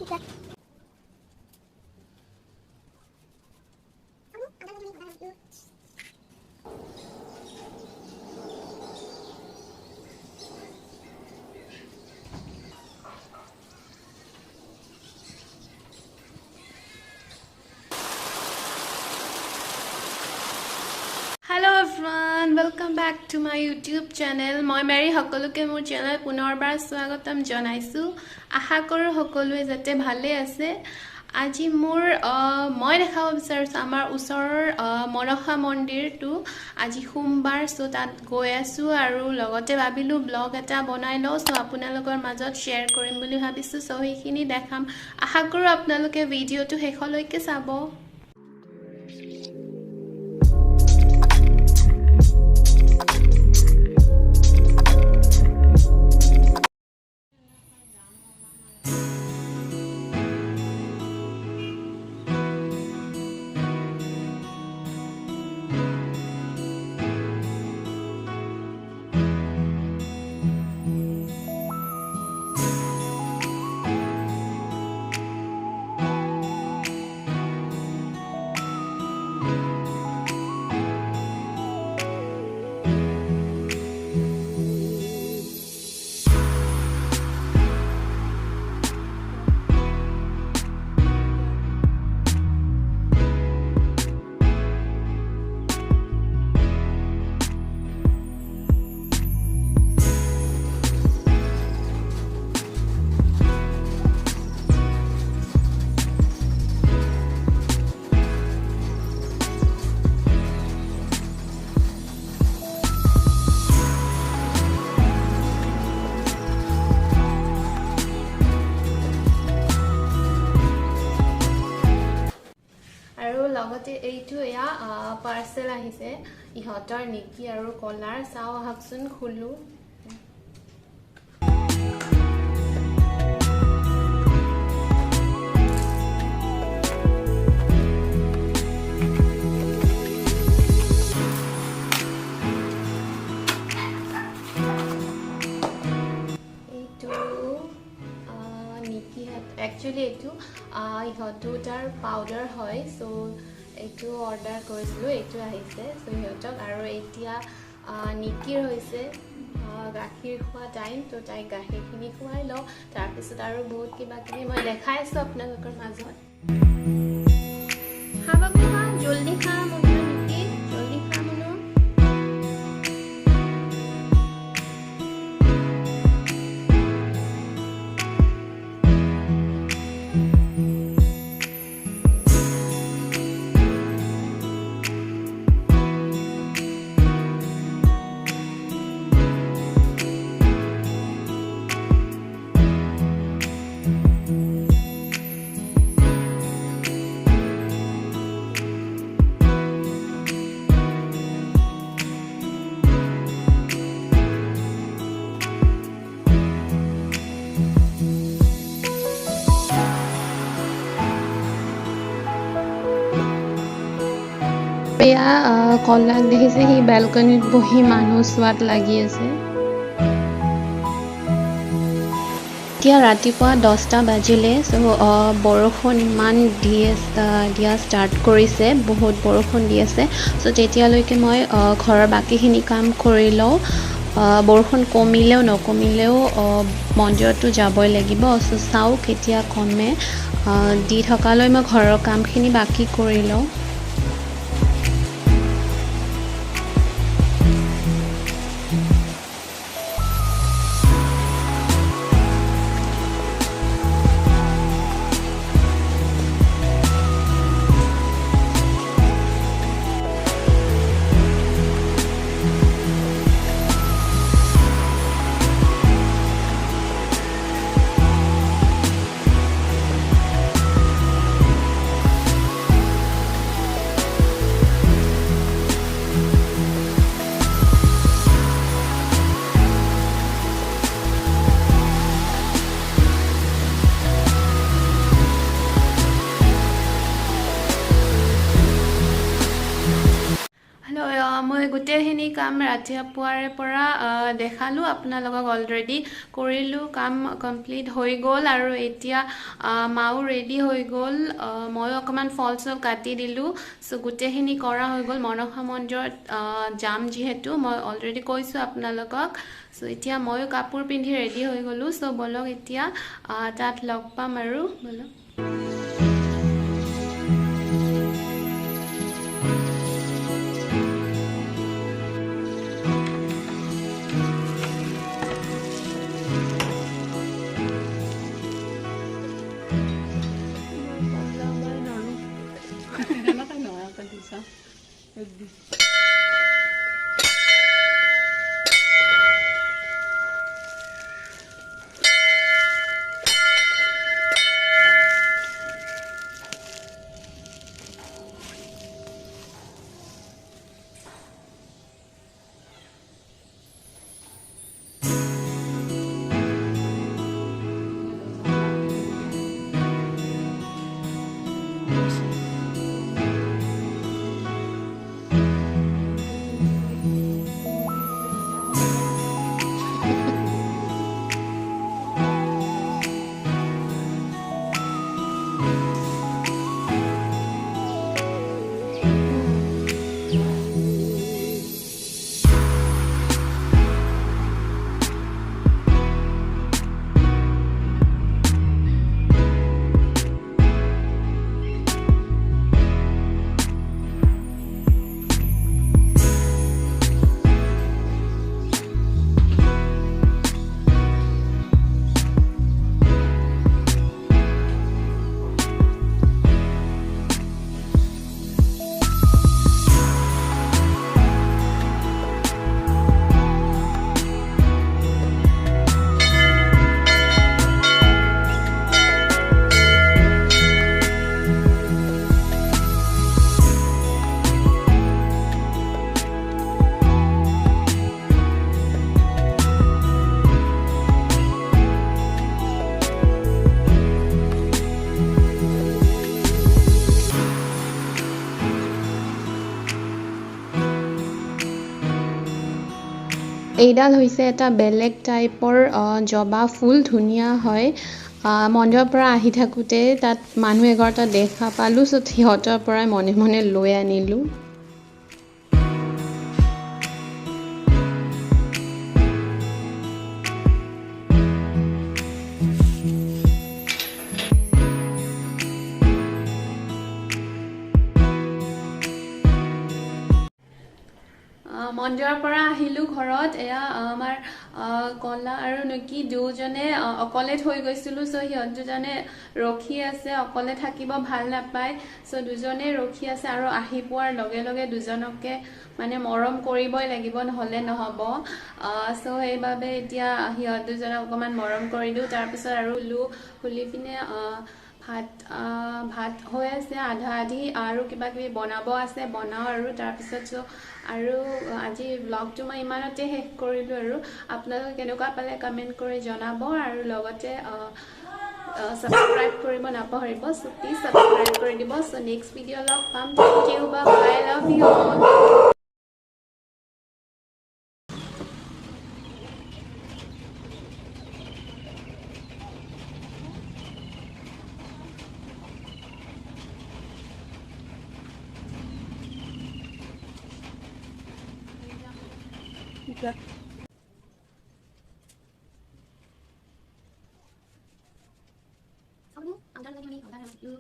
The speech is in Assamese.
Hello everyone, welcome back to my YouTube channel. মই মেৰি সকলোকে মোৰ চেনেল পুনৰবাৰ স্বাগতম জনাইছো। আশা কৰো সকলোৱে যাতে ভালে আছে। আজি মই দেখাব বিচাৰিছো আমাৰ ওচৰৰ মনসা মন্দিৰটো। আজি সোমবাৰ সো তাত গৈ আছো আৰু লগতে ভাবিলো ব্লগ এটা বনাই লও সো আপোনালোকৰ মাজত শেয়াৰ কৰিম বুলি ভাবিছো। সো সেইখিনি দেখাম। আশা কৰো আপোনালোকে ভিডিওটো শেষলৈকে চাব। লগতে এইটো এয়া পাৰ্সেল আহিছে ইহঁতৰ নিকি আৰু কলাৰ চাও আহকচোন খুলু Actually, এইটো ইহঁতৰ পাউডাৰ হয় সো এইটো অৰ্ডাৰ কৰিছিলো এইটো আহিছে সো ইহঁতক আৰু এতিয়া নিকিৰ হৈছে গাখীৰ খোৱা টাইম তো তাই গাখীৰখিনি খুৱাই লওঁ তাৰপিছত আৰু বহুত কিবা কিবি মই দেখাই আছো আপোনালোকৰ মাজত খাবা জলদি খা মনো নিকি জলদি খা মনো এয়া কলাক দেখিছে হি বেলকনিত বহি মানুহ সোৱাদ লাগি আছে এতিয়া ৰাতিপুৱা 10টা বাজিলে সো বৰষুণ ইমান দিয়া ষ্টাৰ্ট কৰিছে বহুত বৰষুণ দি আছে সো তেতিয়ালৈকে মই ঘৰৰ বাকিখিনি কাম কৰি লওঁ বৰষুণ কমিলেও নকমিলেও মন্দিৰটো যাবই লাগিব সো চাও কেতিয়া কমে দি থকালৈ মই ঘৰৰ কামখিনি বাকি কৰি লওঁ গোটেইখিনি কাম ৰাতিপুৱাৰে পৰা দেখালোঁ আপোনালোকক অলৰেডি কৰিলোঁ কাম কমপ্লিট হৈ গ'ল আৰু এতিয়া মাও ৰেডি হৈ গ'ল ময়ো অকণমান ফল চল কাটি দিলোঁ চ' গোটেইখিনি কৰা হৈ গ'ল মনসা মন্দিৰত যাম যিহেতু মই অলৰেডি কৈছোঁ আপোনালোকক চ' এতিয়া ময়ো কাপোৰ পিন্ধি ৰেডি হৈ গ'লোঁ চ' ব'লক এতিয়া তাত লগ পাম আৰু ব'লক এইডাল হৈছে এটা বেলেগ টাইপৰ জবা ফুল ধুনীয়া হয় মন্দিৰৰ পৰা আহি থাকোঁতে তাত মানুহ এঘৰটা দেখা পালোঁ চ' সিহঁতৰ পৰাই মনে মনে লৈ আনিলোঁ মন্দিৰৰ পৰা আহিলোঁ ঘৰত এয়া আমাৰ কলা আৰু নিকি দুজনে অকলে থৈ গৈছিলোঁ চ' সিহঁত দুজনে ৰখি আছে অকলে থাকিব ভাল নাপায় চ' দুজনে ৰখি আছে আৰু আহি পোৱাৰ লগে লগে দুজনকে মানে মৰম কৰিবই লাগিব নহ'লে নহ'ব চ' সেইবাবে এতিয়া সিহঁত দুজনক অকণমান মৰম কৰিলোঁ তাৰপিছত আৰু খুলি পিনে ভাত হৈ আছে আধা আধি আৰু কিবা কিবি বনাব আছে বনাওঁ আৰু তাৰপিছত আৰু আজি ব্লগটো মই ইমানতে শেষ কৰিলোঁ আৰু আপোনালোকে কেনেকুৱা পালে কমেণ্ট কৰি জনাব আৰু লগতে সাবস্ক্ৰাইব কৰিব নাপাহৰিব চ' প্লিজ সাবস্ক্ৰাইব কৰি দিব চ' নেক্সট ভিডিঅ' লগ পাম thank you bye I love you all Okay. I'm done with you.